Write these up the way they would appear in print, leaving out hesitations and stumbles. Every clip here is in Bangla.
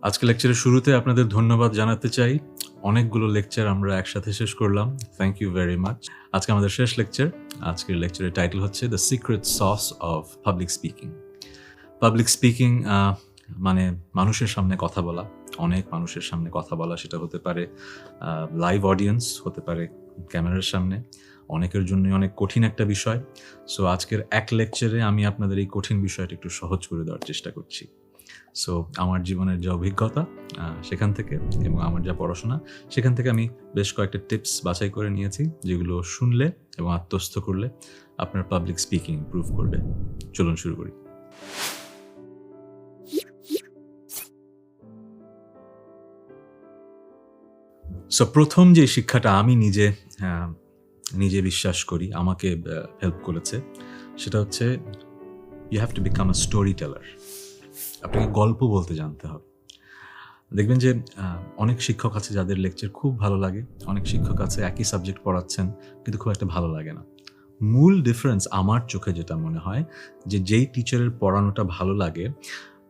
আজকে লেকচারের শুরুতে আপনাদের ধন্যবাদ জানাতে চাই। অনেকগুলো লেকচার আমরা একসাথে শেষ করলাম। Thank you very much. আজকে আমাদের শেষ লেকচার। আজকের লেকচারের টাইটেল হচ্ছে the secret sauce of public speaking. Public speaking মানে মানুষের সামনে কথা বলা, অনেক মানুষের সামনে কথা বলা। সেটা হতে পারে লাইভ অডিয়েন্স, হতে পারে ক্যামেরার সামনে। অনেকের জন্য অনেক কঠিন একটা বিষয়। সো আজকের এক লেকচারে আমি আপনাদের এই কঠিন বিষয়টা একটু সহজ করে দেওয়ার চেষ্টা করছি। সো আমার জীবনের যে অভিজ্ঞতা সেখান থেকে এবং আমার যা পড়াশোনা সেখান থেকে আমি বেশ কয়েকটা টিপস বাছাই করে নিয়েছি, যেগুলো শুনলে এবং আত্মস্থ করলে আপনার পাবলিক স্পিকিং ইমপ্রুভ করবে। চলুন শুরু করি। সো প্রথম যে শিক্ষাটা আমি নিজে বিশ্বাস করি আমাকে হেল্প করেছে, সেটা হচ্ছে you have to become a storyteller. আপনাকে গল্প বলতে জানতে হবে। দেখবেন যে অনেক শিক্ষক আছে যাদের লেকচার খুব ভালো লাগে, অনেক শিক্ষক আছে একই সাবজেক্ট পড়াচ্ছেন কিন্তু খুব একটা ভালো লাগে না। মূল ডিফারেন্স আমার চোখে যেটা মনে হয়, যে যেই টিচারের পড়ানোটা ভালো লাগে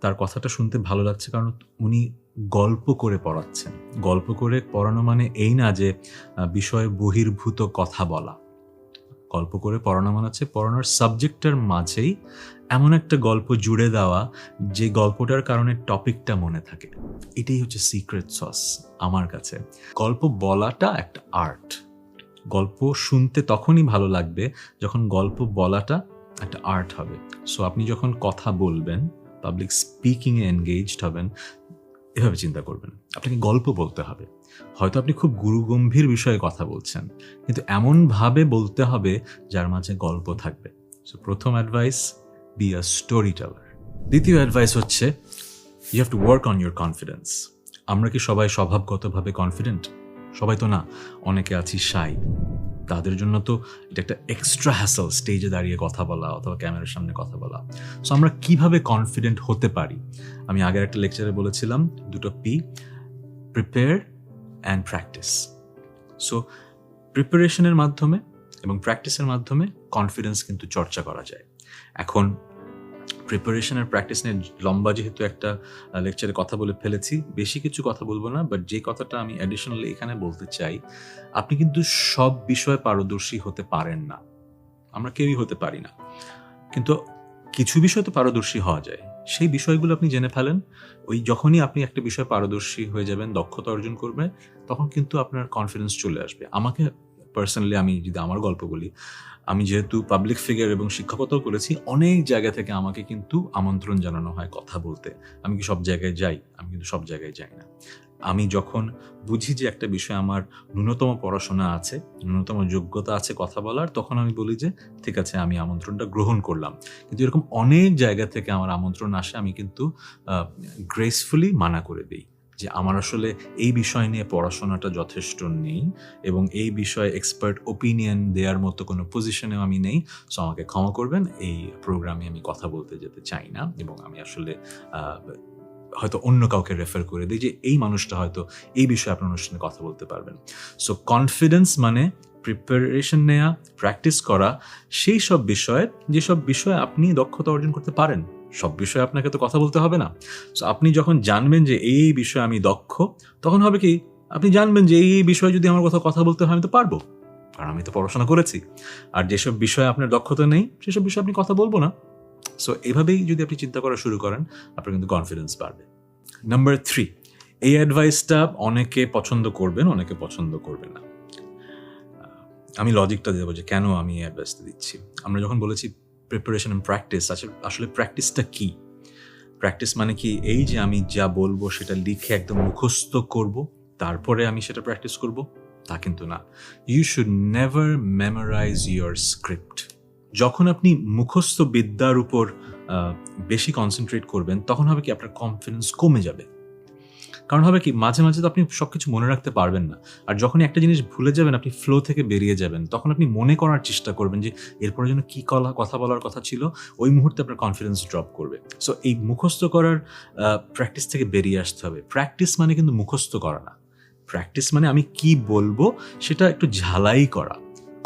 তার কথাটা শুনতে ভালো লাগছে কারণ উনি গল্প করে পড়াচ্ছেন। গল্প করে পড়ানো মানে এই না যে বিষয় বহির্ভূত কথা বলা। গল্প করে পড়ানো মানে হচ্ছে পড়ানোর সাবজেক্টের মাঝেই এমন একটা গল্প জুড়ে দেওয়া যে গল্পটার কারণে টপিকটা মনে থাকে। এটাই হচ্ছে সিক্রেট সস আমার কাছে। গল্প বলাটা একটা আর্ট। গল্প শুনতে তখনই ভালো লাগবে যখন গল্প বলাটা একটা আর্ট হবে। সো আপনি যখন কথা বলবেন, পাবলিক স্পিকিংয়ে এনগেজড হবেন, এভাবে চিন্তা করবেন আপনাকে গল্প বলতে হবে। হয়তো আপনি খুব গুরুগম্ভীর বিষয়ে কথা বলছেন, কিন্তু এমনভাবে বলতে হবে যার মাঝে গল্প থাকবে। সো প্রথম advice, be a storyteller. দ্বিতীয় অ্যাডভাইস হচ্ছে you have to work on your confidence. আমরা কি সবাই স্বভাবগতভাবে কনফিডেন্ট? সবাই তো না, অনেকে আছি শাই। তাদের জন্য তো এটা একটা এক্সট্রা হ্যাসল, স্টেজে দাঁড়িয়ে কথা বলা অথবা ক্যামেরার সামনে কথা বলা। সো আমরা কিভাবে কনফিডেন্ট হতে পারি? আমি আগের একটা লেকচারে বলেছিলাম দুটো P, prepare and practice. So প্রিপারেশনের মাধ্যমে এবং প্র্যাকটিসের মাধ্যমে কনফিডেন্স কিন্তু চর্চা করা যায়। এখন প্রিপারেশন আর প্র্যাকটিস নিয়ে লম্বা যেহেতু একটা লেকচারে কথা বলে ফেলেছি, বেশি কিছু কথা বলবো না, বাট যে কথাটা আমি অ্যাডিশনালি এখানে বলতে চাই, আপনি কিন্তু সব বিষয়ে পারদর্শী হতে পারেন না। আমরা কেউই হতে পারি না, কিন্তু কিছু বিষয় তো পারদর্শী হওয়া যায়। সেই বিষয়গুলো আপনি জেনে ফেলেন। ওই যখনই আপনি একটা বিষয়ে পারদর্শী হয়ে যাবেন, দক্ষতা অর্জন করবেন, তখন কিন্তু আপনার কনফিডেন্স চলে আসবে। আমাকে পার্সোনালি, আমি যদি আমার গল্প বলি, আমি যেহেতু পাবলিক ফিগার এবং শিক্ষকতাও করেছি, অনেক জায়গা থেকে আমাকে কিন্তু আমন্ত্রণ জানানো হয় কথা বলতে। আমি কি সব জায়গায় যাই? আমি কিন্তু সব জায়গায় যাই না। আমি যখন বুঝি যে একটা বিষয় আমার ন্যূনতম পড়াশোনা আছে, ন্যূনতম যোগ্যতা আছে কথা বলার, তখন আমি বলি যে ঠিক আছে, আমি আমন্ত্রণটা গ্রহণ করলাম। কিন্তু এরকম অনেক জায়গা থেকে আমার আমন্ত্রণ আসে, আমি কিন্তু গ্রেসফুলি মানা করে দিই যে আমার আসলে এই বিষয় নিয়ে পড়াশোনাটা যথেষ্ট নেই এবং এই বিষয়ে এক্সপার্ট ওপিনিয়ন দেওয়ার মতো কোনো পজিশনেও আমি নেই। সো আমাকে ক্ষমা করবেন, এই প্রোগ্রামে আমি কথা বলতে যেতে চাই না এবং আমি আসলে হয়তো অন্য কাউকে রেফার করে দিই যে এই মানুষটা হয়তো এই বিষয়ে আপনার অনুষ্ঠানে কথা বলতে পারবেন। সো কনফিডেন্স মানে প্রিপারেশন নেওয়া, প্র্যাকটিস করা সেই সব বিষয়ে, যেসব বিষয়ে আপনি দক্ষতা অর্জন করতে পারেন। সব বিষয়ে আপনাকে তো কথা বলতে হবে না। সো আপনি যখন জানবেন যে এই বিষয়ে আমি দক্ষ, তখন হবে কি, আপনি জানবেন যে এই বিষয়ে যদি আমার কথা বলতে হয় আমি তো পারবো, কারণ আমি তো পড়াশোনা করেছি। আর যেসব বিষয়ে আপনার দক্ষতা নেই সেসব বিষয়ে আপনি কথা বলবো না। সো এভাবেই যদি আপনি চিন্তা করা শুরু করেন, আপনার কিন্তু কনফিডেন্স বাড়বে। নাম্বার 3, এই অ্যাডভাইসটা অনেকে পছন্দ করবেন, অনেকে পছন্দ করবেন না। আমি লজিকটা দেবো যে কেন আমি এই অ্যাডভাইসটা দিচ্ছি। আমরা যখন বলেছি প্রিপারেশন এন্ড প্র্যাকটিস, আসলে প্র্যাকটিসটা কি? প্র্যাকটিস মানে কি এই যে আমি যা বলবো সেটা লিখে একদম মুখস্থ করব, তারপরে আমি সেটা প্র্যাকটিস করব? তা কিন্তু না। You should never memorise your script. যখন আপনি মুখস্থ বিদ্যার উপর বেশি কনসেন্ট্রেট করবেন, তখন হবে কি আপনার কনফিডেন্স কমে যাবে। কারণ হবে কি, মাঝে মাঝে তো আপনি সবকিছু মনে রাখতে পারবেন না। আর যখনই একটা জিনিস ভুলে যাবেন, আপনি ফ্লো থেকে বেরিয়ে যাবেন, তখন আপনি মনে করার চেষ্টা করবেন যে এরপরে যেন কী কথা বলার কথা ছিল। ওই মুহূর্তে আপনার কনফিডেন্স ড্রপ করবে। সো এই মুখস্থ করার প্র্যাকটিস থেকে বেরিয়ে আসতে হবে। প্র্যাকটিস মানে কিন্তু মুখস্থ করা না। প্র্যাকটিস মানে আমি কি বলবো সেটা একটু ঝালাই করা।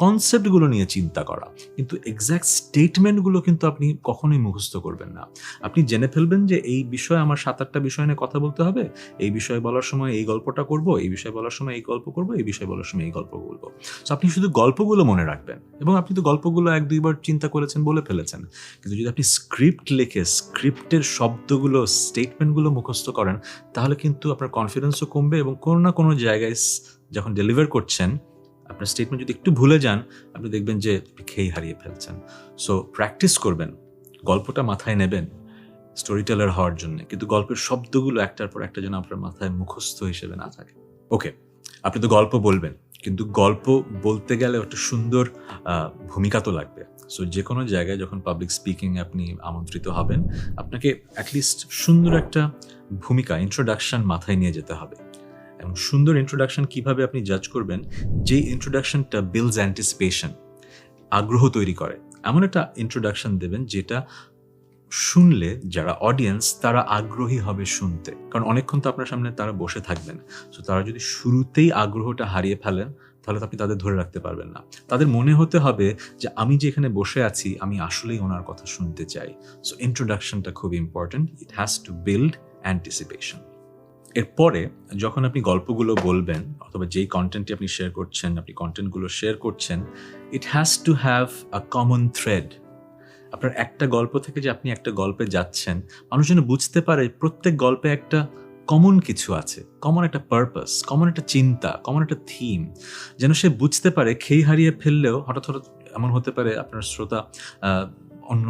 কনসেপ্টগুলো নিয়ে চিন্তা করা, কিন্তু এক্স্যাক্ট স্টেটমেন্টগুলো কিন্তু আপনি কখনোই মুখস্থ করবেন না। আপনি জেনে ফেলবেন যে এই বিষয়ে আমার 7-8টা বিষয় নিয়ে কথা বলতে হবে, এই বিষয়ে বলার সময় এই গল্পটা করব, এই বিষয়ে বলার সময় এই গল্প করব, এই বিষয়ে বলার সময় এই গল্প বলবো। সো আপনি শুধু গল্পগুলো মনে রাখবেন, এবং আপনি তো গল্পগুলো 1-2বার চিন্তা করেছেন, বলে ফেলেছেন, কিন্তু যদি আপনি স্ক্রিপ্ট লিখে স্ক্রিপ্টের শব্দগুলো, স্টেটমেন্টগুলো মুখস্থ করেন, তাহলে কিন্তু আপনার কনফিডেন্সও কমবে, এবং কোনো না কোনো জায়গায় যখন ডেলিভার করছেন আপনার স্টেটমেন্ট যদি একটু ভুলে যান, আপনি দেখবেন যে খেই হারিয়ে ফেলছেন। সো প্র্যাকটিস করবেন, গল্পটা মাথায় নেবেন স্টোরি টেলার হওয়ার জন্য, কিন্তু গল্পের শব্দগুলো একটার পর একটা যেন আপনার মাথায় মুখস্থ হিসেবে না থাকে। ওকে, আপনি তো গল্প বলবেন, কিন্তু গল্প বলতে গেলে একটা সুন্দর ভূমিকা তো লাগবে। সো যে কোনো জায়গায় যখন পাবলিক স্পিকিংয়ে আপনি আমন্ত্রিত হবেন, আপনাকে অ্যাটলিস্ট সুন্দর একটা ভূমিকা, ইন্ট্রোডাকশন মাথায় নিয়ে যেতে হবে। এবং সুন্দর ইন্ট্রোডাকশন কিভাবে আপনি জাজ করবেন? যে ইন্ট্রোডাকশনটা বিল্ডস অ্যান্টিসিপেশন, আগ্রহ তৈরি করে, এমন একটা ইন্ট্রোডাকশন দেবেন যেটা শুনলে যারা অডিয়েন্স তারা আগ্রহী হবে শুনতে, কারণ অনেকক্ষণ তো আপনার সামনে তারা বসে থাকবেন। সো তারা যদি শুরুতেই আগ্রহটা হারিয়ে ফেলেন, তাহলে তো আপনি তাদের ধরে রাখতে পারবেন না। তাদের মনে হতে হবে যে আমি যে এখানে বসে আছি, আমি আসলেই ওনার কথা শুনতে চাই। সো ইন্ট্রোডাকশনটা খুব important, it has to build anticipation. এরপরে যখন আপনি গল্পগুলো বলবেন, অথবা যেই কন্টেন্টটি আপনি শেয়ার করছেন, আপনি কন্টেন্টগুলো শেয়ার করছেন, it has to have a common thread. আপনার একটা গল্প থেকে যে আপনি একটা গল্পে যাচ্ছেন, মানুষ যেন বুঝতে পারে প্রত্যেক গল্পে একটা কমন কিছু আছে, কমন একটা পারপাস, কমন একটা চিন্তা, কমন একটা থিম, যেন সে বুঝতে পারে। খেই হারিয়ে ফেললেও হঠাৎ হঠাৎ এমন হতে পারে আপনার শ্রোতা অন্য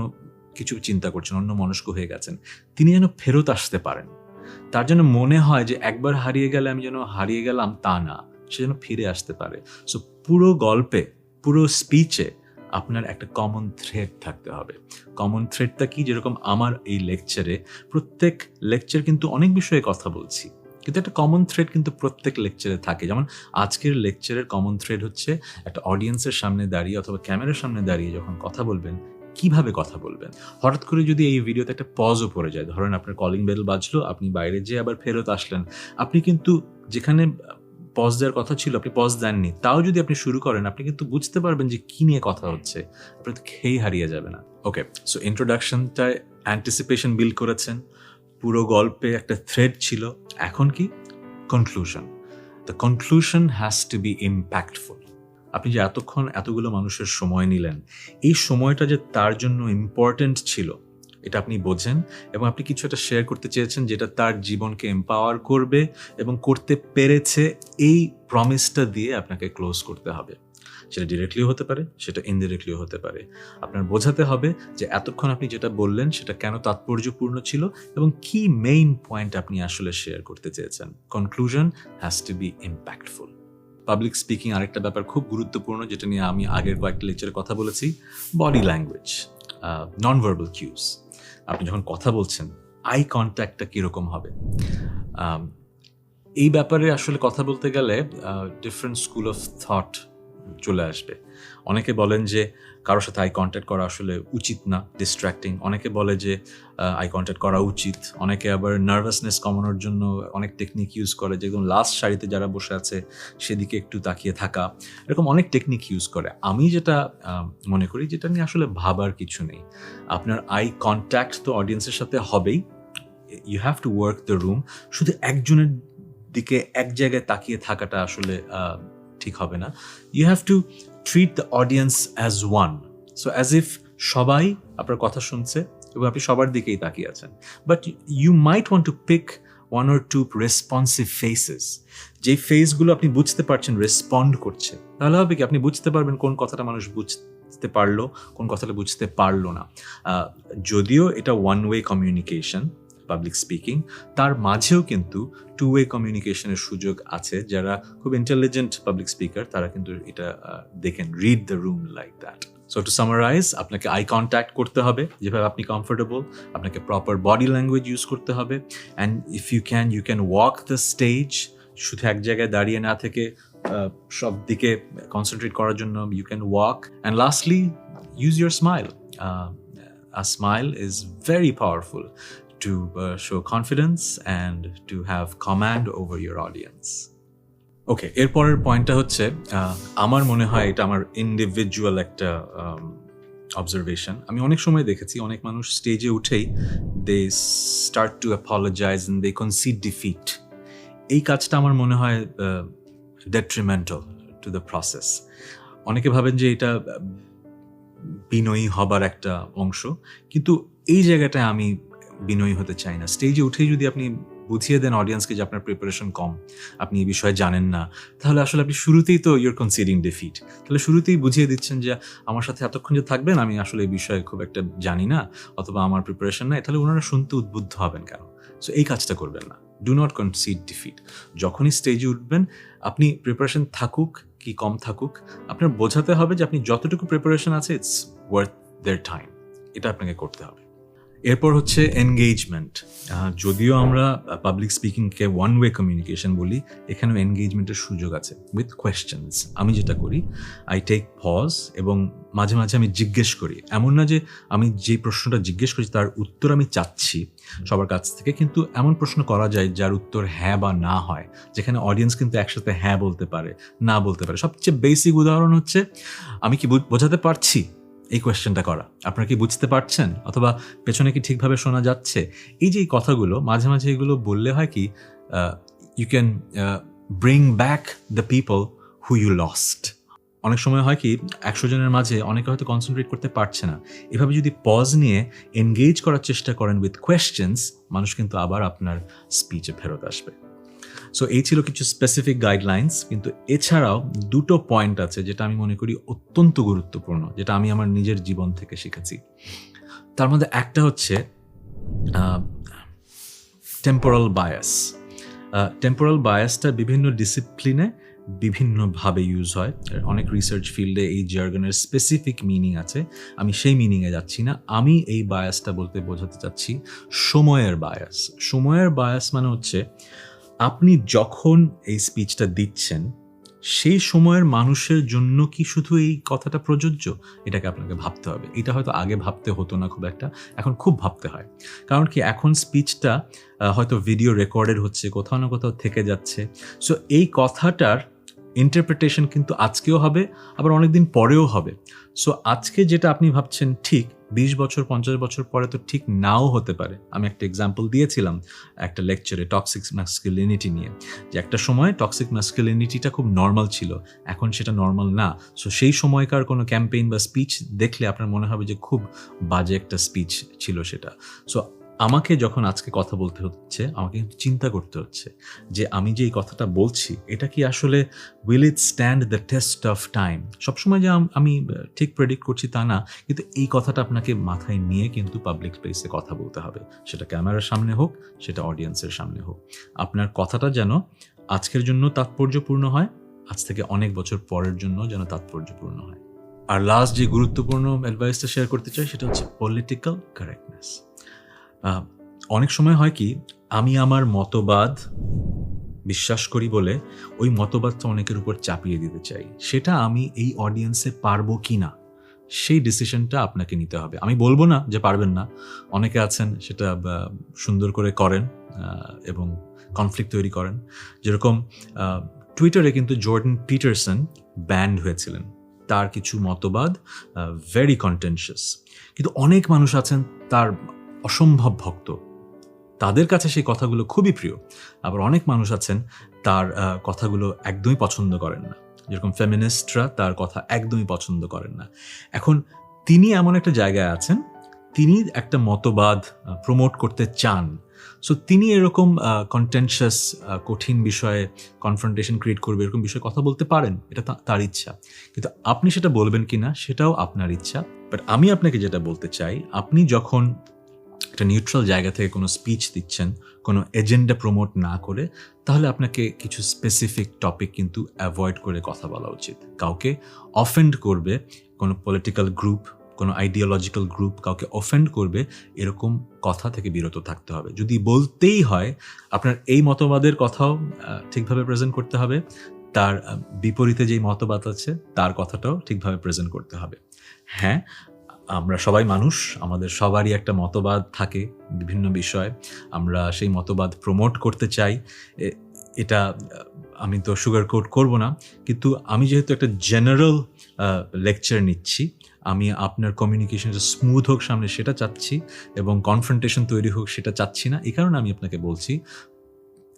কিছু চিন্তা করছেন, অন্য মনস্ক হয়ে গেছেন, তিনি যেন ফেরত আসতে পারেন। তার যেন মনে হয় যে একবার হারিয়ে গেলে আমি যেন হারিয়ে গেলাম তা না, সে যেন ফিরে আসতে পারে। সো পুরো গল্পে, পুরো স্পিচে আপনার একটা কমন থ্রেড থাকতে হবে। কমন থ্রেডটা কি? যেরকম আমার এই লেকচারে, প্রত্যেক লেকচার কিন্তু অনেক বিষয়ে কথা বলছি, কিন্তু একটা কমন থ্রেড কিন্তু প্রত্যেক লেকচারে থাকে। যেমন আজকের লেকচারের কমন থ্রেড হচ্ছে একটা অডিয়েন্সের সামনে দাঁড়িয়ে অথবা ক্যামেরার সামনে দাঁড়িয়ে যখন কথা বলবেন, কিভাবে কথা বলবেন। হঠাৎ করে যদি এই ভিডিওতে একটা পজও পড়ে যায়, ধরেন আপনার কলিং বেল বাজলো, আপনি বাইরে যেয়ে আবার ফেরত আসলেন, আপনি কিন্তু যেখানে পজ দেওয়ার কথা ছিল আপনি পজ দেননি, তাও যদি আপনি শুরু করেন, আপনি কিন্তু বুঝতে পারবেন যে কি নিয়ে কথা হচ্ছে, আপনি তো খেই হারিয়ে যাবে না। ওকে, সো ইন্ট্রোডাকশনটায় অ্যান্টিসিপেশন বিল্ড করেছেন, পুরো গল্পে একটা থ্রেড ছিল, এখন কি? Conclusion. The conclusion has to be impactful. আপনি যে এতক্ষণ এতগুলো মানুষের সময় নিলেন, এই সময়টা যে তার জন্য ইম্পর্ট্যান্ট ছিল এটা আপনি বোঝেন, এবং আপনি কিছু একটা শেয়ার করতে চেয়েছেন যেটা তার জীবনকে এম্পাওয়ার করবে, এবং করতে পেরেছে, এই প্রমিসটা দিয়ে আপনাকে ক্লোজ করতে হবে। সেটা ডিরেক্টলিও হতে পারে, সেটা ইনডিরেক্টলিও হতে পারে। আপনার বোঝাতে হবে যে এতক্ষণ আপনি যেটা বললেন সেটা কেন তাৎপর্যপূর্ণ ছিল, এবং কি মেইন পয়েন্ট আপনি আসলে শেয়ার করতে চেয়েছেন। Conclusion has to be impactful. Public speaking আরেকটা ব্যাপার খুব গুরুত্বপূর্ণ, যেটা নিয়ে আমি আগের কয়েকটা লেকচারে কথা বলেছি, বডি ল্যাঙ্গুয়েজ, নন ভার্বাল কিউজ। আপনি যখন কথা বলছেন, আই কন্ট্যাক্টটা কীরকম হবে, এই ব্যাপারে আসলে কথা বলতে গেলে ডিফারেন্ট স্কুল অফ থট চলে আসবে। অনেকে বলেন যে কারোর সাথে আই কন্ট্যাক্ট করা আসলে উচিত না, ডিস্ট্র্যাক্টিং। অনেকে বলে যে আই কন্ট্যাক্ট করা উচিত। অনেকে আবার নার্ভাসনেস কমানোর জন্য অনেক টেকনিক ইউজ করে, যেরকম লাস্ট সারিতে যারা বসে আছে সেদিকে একটু তাকিয়ে থাকা, এরকম অনেক টেকনিক ইউজ করে। আমি যেটা মনে করি, যেটা নিয়ে আসলে ভাবার কিছু নেই। আপনার আই কন্ট্যাক্ট তো অডিয়েন্সের সাথে হবেই, you have to work the room. শুধু একজনের দিকে এক জায়গায় তাকিয়ে থাকাটা আসলে ঠিক হবে না। You have to treat the audience as one, so as if সবাই আপনার কথা শুনছে এবং আপনি সবার দিকেই তাকিয়ে আছেন। But you might want to pick one or two responsive faces, যেই ফেসগুলো আপনি বুঝতে পারছেন রেসপন্ড করছে। তাহলে হবে কি, আপনি বুঝতে পারবেন কোন কথাটা মানুষ বুঝতে পারলো, কোন কথাটা বুঝতে পারলো না। যদিও এটা one way communication, public speaking, তার মাঝেও কিন্তু টু ওয়ে কমিউনিকেশনের সুযোগ আছে। যারা খুব ইন্টেলিজেন্ট পাবলিক স্পিকার, তারা কিন্তু এটা they can read the room like that. So to summarise, আপনাকে আই কন্ট্যাক্ট করতে হবে যেভাবে আপনি কমফোর্টেবল, আপনাকে প্রপার বডি ল্যাঙ্গুয়েজ ইউজ করতে হবে, and if you can walk the stage, শুধু এক জায়গায় দাঁড়িয়ে না থেকে সব দিকে কনসেন্ট্রেট করার জন্য you can walk. And lastly, use your smile. A smile is very powerful to show confidence and to have command over your audience. ওকে, এরপরের পয়েন্টটা হচ্ছে আমার মনে হয় এটা আমার ইন্ডিভিজুয়াল একটা অবজারভেশন। আমি অনেক সময় দেখেছি অনেক মানুষ স্টেজে উঠেই they start to apologise and they concede defeat. এই কাজটা আমার মনে হয় ডেট্রিমেন্টাল টু দ্য প্রসেস। অনেকে ভাবেন যে এটা বিনয়ী হবার একটা অংশ, কিন্তু এই জায়গাটায় আমি বিনয়ী হতে চাই না। স্টেজে উঠেই যদি আপনি বুঝিয়ে দেন অডিয়েন্সকে যে আপনার প্রিপারেশন কম, আপনি এই বিষয়ে জানেন না, তাহলে আসলে আপনি শুরুতেই তো ইউর কনসিডিং ডিফিট। তাহলে শুরুতেই বুঝিয়ে দিচ্ছেন যে আমার সাথে এতক্ষণ যে থাকবেন আমি আসলে এই বিষয়ে খুব একটা জানি না অথবা আমার প্রিপারেশন নাই, তাহলে ওনারা শুনতে উদ্বুদ্ধ হবেন কেন? সো এই কাজটা করবেন না। Do not concede defeat. যখনই স্টেজে উঠবেন আপনি প্রিপারেশন থাকুক কি কম থাকুক, আপনার বোঝাতে হবে যে আপনি যতটুকু প্রিপারেশন আছে ইটস ওয়ার্থ দেয়ার টাইম। এটা আপনাকে করতে হবে। এরপর হচ্ছে এনগেজমেন্ট। যদিও আমরা পাবলিক স্পিকিংকে ওয়ান ওয়ে কমিউনিকেশন বলি, এখানেও এনগেজমেন্টের সুযোগ আছে উইথ কোয়েশ্চেন্স। আমি যেটা করি, আই টেক পজ এবং মাঝে মাঝে আমি জিজ্ঞেস করি। এমন না যে আমি যে প্রশ্নটা জিজ্ঞেস করছি তার উত্তর আমি চাচ্ছি সবার কাছ থেকে, কিন্তু এমন প্রশ্ন করা যায় যার উত্তর হ্যাঁ বা না হয়, যেখানে অডিয়েন্স কিন্তু একসাথে হ্যাঁ বলতে পারে, না বলতে পারে। সবচেয়ে বেসিক উদাহরণ হচ্ছে আমি কি বোঝাতে পারছি, এই কোয়েশ্চেনটা করা। আপনারা কি বুঝতে পারছেন, অথবা পেছনে কি ঠিকভাবে শোনা যাচ্ছে? এই যে কথাগুলো মাঝে মাঝে এগুলো বললে হয় কি, you can bring back the people who you lost. অনেক সময় হয় কি 100 জনের মাঝে অনেকে হয়তো কনসেন্ট্রেট করতে পারছে না। এভাবে যদি পজ নিয়ে এনগেজ করার চেষ্টা করেন উইথ কোয়েশ্চেন্স, মানুষ কিন্তু আবার আপনার স্পিচে ফেরত আসবে। সো এই ছিল কিছু স্পেসিফিক গাইডলাইন্স, কিন্তু এছাড়াও দুটো পয়েন্ট আছে যেটা আমি মনে করি অত্যন্ত গুরুত্বপূর্ণ, যেটা আমি আমার নিজের জীবন থেকে শিখেছি। তার মধ্যে একটা হচ্ছে টেম্পোরাল বায়াস। টেম্পোরাল বায়াসটা বিভিন্ন ডিসিপ্লিনে বিভিন্নভাবে ইউজ হয়। অনেক রিসার্চ ফিল্ডে এই জার্গনের স্পেসিফিক মিনিং আছে, আমি সেই মিনিংয়ে যাচ্ছি না। আমি এই বায়াসটা বলতে বোঝাতে চাচ্ছি সময়ের বায়াস। সময়ের বায়াস মানে হচ্ছে আপনি যখন এই স্পিচটা দিচ্ছেন সেই সময়ের মানুষের জন্য কি শুধু এই কথাটা প্রযোজ্য, এটাকে আপনাকে ভাবতে হবে। এটা হয়তো আগে ভাবতে হতো না খুব একটা, এখন খুব ভাবতে হয়। কারণ কি, এখন স্পিচটা হয়তো ভিডিও রেকর্ডেড হচ্ছে, কোথাও না কোথাও থেকে যাচ্ছে। সো এই কথাটার ইন্টারপ্রিটেশন কিন্তু আজকেও হবে, আবার অনেকদিন পরেও হবে। সো আজকে যেটা আপনি ভাবছেন ঠিক, 20 বছর 50 বছর পরে তো ঠিক নাও হতে পারে। আমি একটা এক্সাম্পল দিয়েছিলাম একটা লেকচারে টক্সিক ম্যাসকুলিনিটি নিয়ে, যে একটা সময় টক্সিক ম্যাসকুলিনিটিটা খুব নর্মাল ছিল, এখন সেটা নর্মাল না। সো সেই সময়কার কোনো ক্যাম্পেইন বা স্পিচ দেখলে আপনার মনে হবে যে খুব বাজে একটা স্পিচ ছিল সেটা। সো আমাকে যখন আজকে কথা বলতে হচ্ছে, আমাকে কিন্তু চিন্তা করতে হচ্ছে যে আমি যে এই কথাটা বলছি এটা কি আসলে will it stand the test of time. সবসময় যে আমি ঠিক প্রেডিক্ট করছি তা না, কিন্তু এই কথাটা আপনাকে মাথায় নিয়ে কিন্তু পাবলিক স্পেসে কথা বলতে হবে, সেটা ক্যামেরার সামনে হোক, সেটা অডিয়েন্সের সামনে হোক। আপনার কথাটা যেন আজকের জন্য তাৎপর্যপূর্ণ হয়, আজ থেকে অনেক বছর পরের জন্য যেন তাৎপর্যপূর্ণ হয়। আর লাস্ট যে গুরুত্বপূর্ণ অ্যাডভাইসটা শেয়ার করতে চাই সেটা হচ্ছে পলিটিক্যাল কারেক্টনেস। অনেক সময় হয় কি, আমি আমার মতবাদ বিশ্বাস করি বলে ওই মতবাদটা অনেকের উপর চাপিয়ে দিতে চাই। সেটা আমি এই অডিয়েন্সে পারবো কি না, সেই ডিসিশনটা আপনাকে নিতে হবে। আমি বলবো না যে পারবেন না, অনেকে আছেন সেটা সুন্দর করে করেন এবং কনফ্লিক্ট তৈরি করেন। যেরকম টুইটারে কিন্তু জর্ডান পিটারসন ব্যান্ড হয়েছিলেন, তার কিছু মতবাদ ভেরি কন্টেনশিয়াস, কিন্তু অনেক মানুষ আছেন তার অসম্ভব ভক্ত, তাদের কাছে সেই কথাগুলো খুবই প্রিয়। আবার অনেক মানুষ আছেন তার কথাগুলো একদমই পছন্দ করেন না, যেরকম ফেমিনিস্টরা তার কথা একদমই পছন্দ করেন না। এখন তিনি এমন একটা জায়গায় আছেন, তিনি একটা মতবাদ প্রমোট করতে চান। সো তিনি এরকম কন্টেনশিয়াস কঠিন বিষয়ে কনফ্রন্টেশন ক্রিয়েট করবে এরকম বিষয়ে কথা বলতে পারেন, এটা তার ইচ্ছা। কিন্তু আপনি সেটা বলবেন কিনা সেটাও আপনার ইচ্ছা। বাট আমি আপনাকে যেটা বলতে চাই, আপনি যখন একটা নিউট্রাল জায়গা থেকে কোনো স্পিচ দিচ্ছেন, কোনো এজেন্ডা প্রমোট না করে, তাহলে আপনাকে কিছু স্পেসিফিক টপিক কিন্তু অ্যাভয়েড করে কথা বলা উচিত। কাউকে অফেন্ড করবে, কোনো পলিটিক্যাল গ্রুপ, কোনো আইডিওলজিক্যাল গ্রুপ কাউকে অফেন্ড করবে, এরকম কথা থেকে বিরত থাকতে হবে। যদি বলতেই হয়, আপনার এই মতবাদের কথাও ঠিকভাবে প্রেজেন্ট করতে হবে, তার বিপরীতে যেই মতবাদ আছে তার কথাটাও ঠিকভাবে প্রেজেন্ট করতে হবে। হ্যাঁ, আমরা সবাই মানুষ, আমাদের সবারই একটা মতবাদ থাকে বিভিন্ন বিষয়ে, আমরা সেই মতবাদ প্রমোট করতে চাই, এটা আমি তো সুগার কোট করবো না, কিন্তু আমি যেহেতু একটা জেনারেল লেকচার নিচ্ছি, আমি আপনার কমিউনিকেশনটা স্মুথ হোক সামনে সেটা চাচ্ছি, এবং কনফ্রন্টেশন তৈরি হোক সেটা চাচ্ছি না। এই কারণে আমি আপনাকে বলছি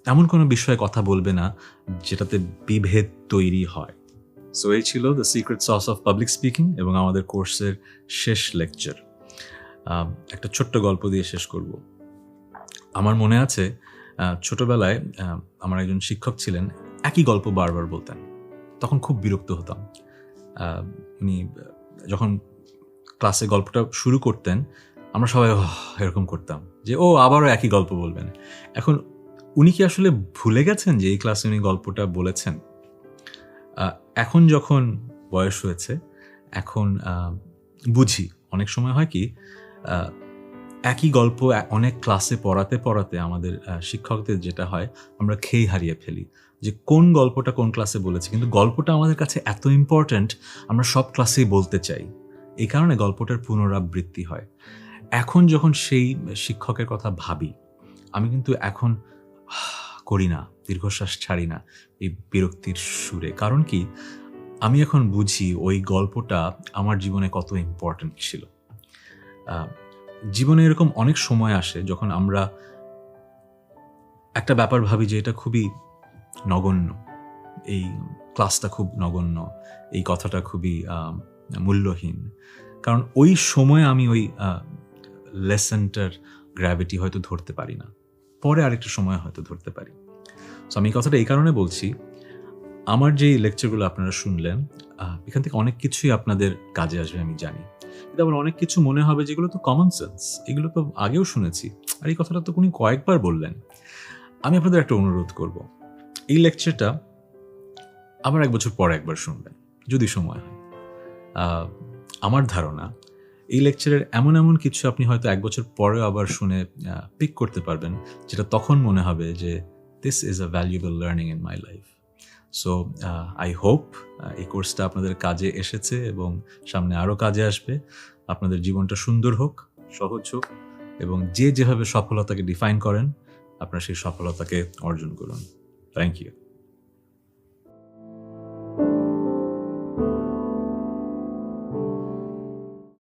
এমন কোনো বিষয়ে কথা বলবে না যেটাতে বিভেদ তৈরি হয়। সো এই ছিল the secret sauce of public speaking এবং আমাদের কোর্সের শেষ লেকচার। একটা ছোট্ট গল্প দিয়ে শেষ করব। আমার মনে আছে ছোটবেলায় আমার একজন শিক্ষক ছিলেন, একই গল্প বারবার বলতেন, তখন খুব বিরক্ত হতাম। উনি যখন ক্লাসে গল্পটা শুরু করতেন আমরা সবাই এরকম করতাম যে ও আবারও একই গল্প বলবেন। এখন উনি কি আসলে ভুলে গেছেন যে এই ক্লাসে উনি গল্পটা বলেছেন? এখন যখন বয়স হয়েছে, এখন বুঝি অনেক সময় হয় কি, একই গল্প অনেক ক্লাসে পড়াতে পড়াতে আমাদের শিক্ষকদের যেটা হয়, আমরা খেই হারিয়ে ফেলি যে কোন গল্পটা কোন ক্লাসে বলেছে, কিন্তু গল্পটা আমাদের কাছে এত ইম্পর্ট্যান্ট আমরা সব ক্লাসেই বলতে চাই, এই কারণে গল্পটার পুনরাবৃত্তি হয়। এখন যখন সেই শিক্ষকের কথা ভাবি, আমি কিন্তু এখন করি না, দীর্ঘশ্বাস ছাড়ি না এই বিরক্তির সুরে। কারণ কি, আমি এখন বুঝি ওই গল্পটা আমার জীবনে কত ইম্পর্ট্যান্ট ছিল। জীবনে এরকম অনেক সময় আসে যখন আমরা একটা ব্যাপার ভাবি যে এটা খুবই নগণ্য, এই ক্লাসটা খুব নগণ্য, এই কথাটা খুবই মূল্যহীন, কারণ ওই সময় আমি ওই লেসনটার গ্র্যাভিটি হয়তো ধরতে পারি না, পরে আরেকটা সময় হয়তো ধরতে পারি। সো আমি এই কথাটা এই কারণে বলছি, আমার যে লেকচারগুলো আপনারা শুনলেন, এখান থেকে অনেক কিছুই আপনাদের কাজে আসবে আমি জানি, কিন্তু আবার অনেক কিছু মনে হবে যেগুলো তো কমন সেন্স, এগুলো তো আগেও শুনেছি, আর এই কথাটা তো উনি কয়েকবার বললেন। আমি আপনাদের একটা অনুরোধ করব, এই লেকচারটা আবার 1 বছর পরে একবার শুনবেন যদি সময় হয়। আমার ধারণা এই লেকচারের এমন এমন কিছু আপনি হয়তো 1 বছর পরেও আবার শুনে পিক করতে পারবেন, যেটা তখন মনে হবে যে this is a valuable learning in my life. So I hope এই কোর্সটা আপনাদের কাজে এসেছে এবং সামনে আরও কাজে আসবে। আপনাদের জীবনটা সুন্দর হোক, সহজ হোক, এবং যে যেভাবে সফলতাকে ডিফাইন করেন আপনারা সেই সফলতাকে অর্জন করুন। Thank you.